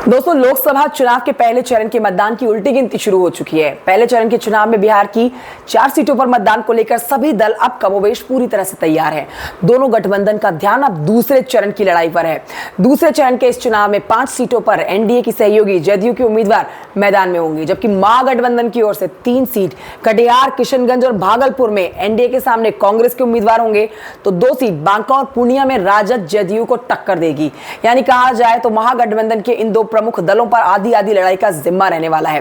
दोस्तों, लोकसभा चुनाव के पहले चरण के मतदान की उल्टी गिनती शुरू हो चुकी है। पहले चरण के चुनाव में बिहार की 4 सीटों पर मतदान को लेकर सभी दल अब कमोबेश पूरी तरह से तैयार हैं। दोनों गठबंधन का ध्यान अब दूसरे चरण की लड़ाई पर है। दूसरे चरण के इस चुनाव में 5 सीटों पर एनडीए की सहयोगी जदयू के उम्मीदवार मैदान में होंगे, जबकि महागठबंधन की ओर से 3 सीट कटिहार, किशनगंज और भागलपुर में एनडीए के सामने कांग्रेस के उम्मीदवार होंगे, तो 2 सीट बांका और पूर्णिया में राजद जदयू को टक्कर देगी। यानी कहा जाए तो महागठबंधन के इन 2 प्रमुख दलों पर आधी आधी लड़ाई का जिम्मा रहने वाला है।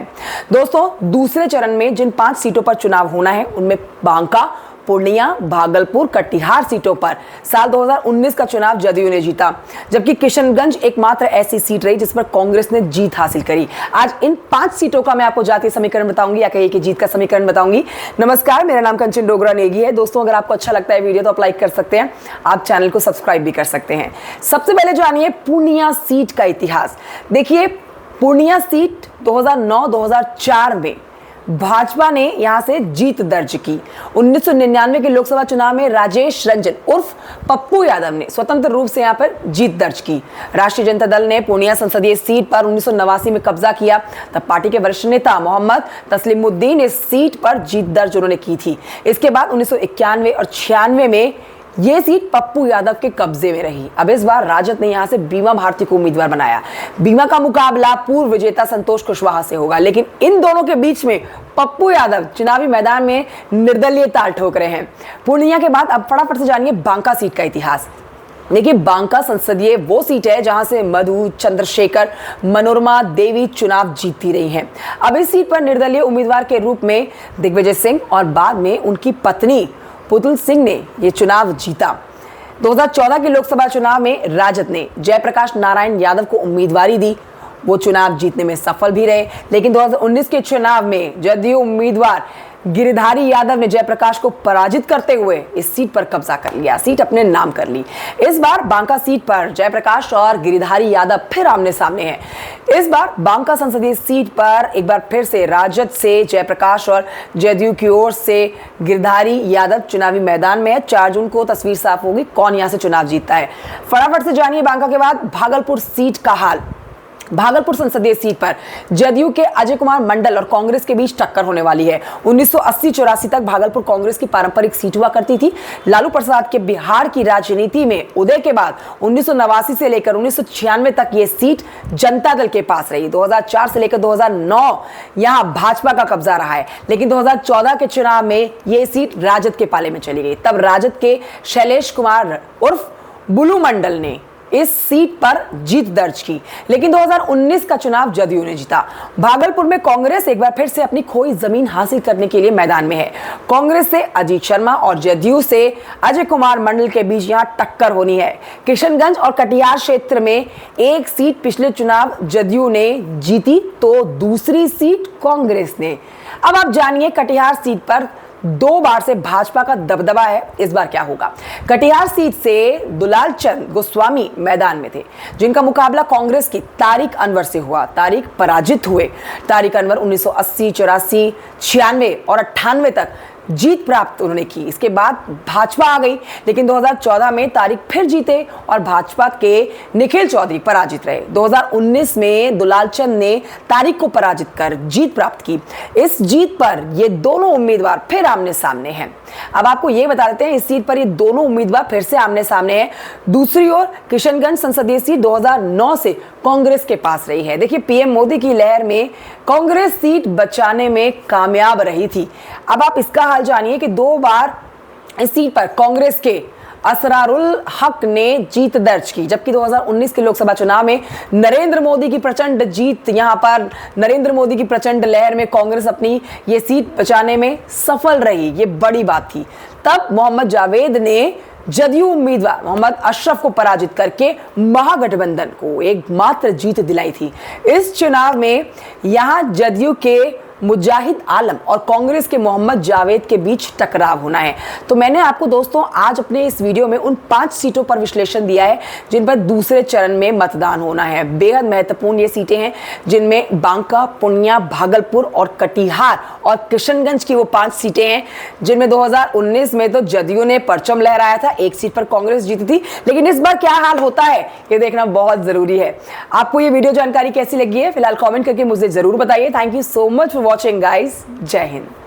दोस्तों, दूसरे चरण में जिन 5 सीटों पर चुनाव होना है उनमें बांका, पूर्णिया, भागलपुर, कटिहार सीटों पर साल 2019 का चुनाव जदयू ने जीता, जबकि किशनगंज एकमात्र ऐसी सीट रही जिस पर कांग्रेस ने जीत हासिल करी। आज इन 5 सीटों का मैं आपको जातीय समीकरण बताऊंगी, या कहिए कि जीत का समीकरण बताऊंगी। नमस्कार, मेरा नाम कंचन डोगरा नेगी है। दोस्तों, अगर आपको अच्छा लगता है वीडियो तो आप लाइक कर सकते हैं, आप चैनल को सब्सक्राइब भी कर सकते हैं। सबसे पहले जानिए पूर्णिया सीट का इतिहास। देखिए, पूर्णिया सीट 2009-2004 में भाजपा ने यहां से जीत दर्ज की। 1999 के लोकसभा चुनाव में राजेश रंजन उर्फ पप्पू यादव ने स्वतंत्र रूप से यहां पर जीत दर्ज की। राष्ट्रीय जनता दल ने पूर्णिया संसदीय सीट पर 1989 में कब्जा किया। तब पार्टी के वरिष्ठ नेता मोहम्मद तस्लीमुद्दीन इस सीट पर जीत दर्ज उन्होंने की थी। इसके बाद 1991 और 96 में ये सीट पप्पू यादव के कब्जे में रही। अब इस बार राजद ने यहां से बीमा भारती को उम्मीदवार बनाया। बीमा का मुकाबला पूर्व विजेता संतोष कुशवाहा से होगा, लेकिन इन दोनों के बीच में पप्पू यादव चुनावी मैदान में निर्दलीय ताल ठोक रहे हैं। पूर्णिया के बाद अब फटाफट से जानिए बांका सीट का इतिहास। देखिए, बांका संसदीय वो सीट है जहां से मधु, चंद्रशेखर, मनोरमा देवी चुनाव जीतती रही हैं। अब इस सीट पर निर्दलीय उम्मीदवार के रूप में दिग्विजय सिंह और बाद में उनकी पत्नी पुतुल सिंह ने यह चुनाव जीता। 2014 के लोकसभा चुनाव में राजद ने जयप्रकाश नारायण यादव को उम्मीदवारी दी। वो चुनाव जीतने में सफल भी रहे, लेकिन 2019 के चुनाव में जदयू उम्मीदवार गिरिधारी यादव ने जयप्रकाश को पराजित करते हुए इस सीट पर कब्जा कर लिया, सीट अपने नाम कर ली। इस बार बांका सीट पर जयप्रकाश और गिरिधारी यादव फिर आमने सामने हैं। इस बार बांका संसदीय सीट पर एक बार फिर से राजद से जयप्रकाश और जदयू की ओर से गिरिधारी यादव चुनावी मैदान में है। 4 जून को तस्वीर साफ होगी कौन यहां से चुनाव जीतता है। फटाफट से जानिए बांका के बाद भागलपुर सीट का हाल। भागलपुर संसदीय सीट पर जदयू के अजय कुमार मंडल और कांग्रेस के बीच टक्कर होने वाली है। 1980-84 तक भागलपुर कांग्रेस की पारंपरिक सीट हुआ करती थी। लालू प्रसाद के बिहार की राजनीति में उदय के बाद 1989 से लेकर 1996 तक यह सीट जनता दल के पास रही। 2004 से लेकर 2009 यहां भाजपा का कब्जा रहा है, लेकिन 2014 के चुनाव में यह सीट राजद के पाले में चली गई। तब राजद के शैलेश कुमार उर्फ बुलू मंडल ने इस सीट पर जीत दर्ज की, लेकिन 2019 का चुनाव जदयू ने जीता। भागलपुर में कांग्रेस एक बार फिर से अपनी खोई जमीन हासिल करने के लिए मैदान में है। कांग्रेस से अजीत शर्मा और जदयू से अजय कुमार मंडल के बीच यहां टक्कर होनी है। किशनगंज और कटिहार क्षेत्र में एक सीट पिछले चुनाव जदयू ने जीती, तो दूसरी सीट कांग्रेस ने। अब आप जानिए, कटिहार सीट पर 2 बार से भाजपा का दबदबा है, इस बार क्या होगा। कटिहार सीट से दुलाल चंद गोस्वामी मैदान में थे, जिनका मुकाबला कांग्रेस की तारिक अनवर से हुआ। तारिक पराजित हुए। तारिक अनवर 1980, 84, 96 और 98 तक जीत प्राप्त उन्होंने की। इसके बाद भाजपा आ गई, लेकिन 2014 में तारिक फिर जीते और भाजपा के निखिल चौधरी पराजित रहे। 2019 में दुलाल चंद ने तारिक को पराजित कर जीत प्राप्त की। इस जीत पर ये दोनों उम्मीदवार फिर आमने सामने हैं। अब आपको ये बता देते हैं, इस सीट पर ये दोनों उम्मीदवार फिर से आमने सामने हैं। दूसरी ओर किशनगंज संसदीय सीट 2009 से कांग्रेस के पास रही है। देखिए, पीएम मोदी की लहर में कांग्रेस सीट बचाने में कामयाब रही थी। अब आप इसका हाल जानिए कि 2 बार इस सीट पर कांग्रेस के असरारुल हक ने जीत दर्ज की, जबकि 2019 के लोकसभा चुनाव में नरेंद्र मोदी की प्रचंड जीत, यहां पर नरेंद्र मोदी की प्रचंड लहर में कांग्रेस अपनी ये सीट बचाने में सफल रही। ये बड़ी बात थी। तब मोहम्मद जावेद ने जदयू उम्मीदवार मोहम्मद अशरफ को पराजित करके महागठबंधन को एकमात्र जीत दिलाई थी। इस चुनाव में यहां जदयू के मुजाहिद आलम और कांग्रेस के मोहम्मद जावेद के बीच टकराव होना है। तो मैंने आपको दोस्तों आज अपने इस वीडियो में उन 5 सीटों पर विश्लेषण दिया है जिन पर दूसरे चरण में मतदान होना है। बेहद महत्वपूर्ण ये सीटें हैं जिनमें बांका, पूर्णिया, भागलपुर और कटिहार और किशनगंज की वो 5 सीटें हैं जिनमें 2019 में तो जदयू ने परचम लहराया था, 1 सीट पर कांग्रेस जीती थी। लेकिन इस बार क्या हाल होता है ये देखना बहुत जरूरी है। आपको ये वीडियो जानकारी कैसी लगी है फिलहाल कमेंट करके मुझे जरूर बताइए। Thank you so much for watching guys. जय हिंद।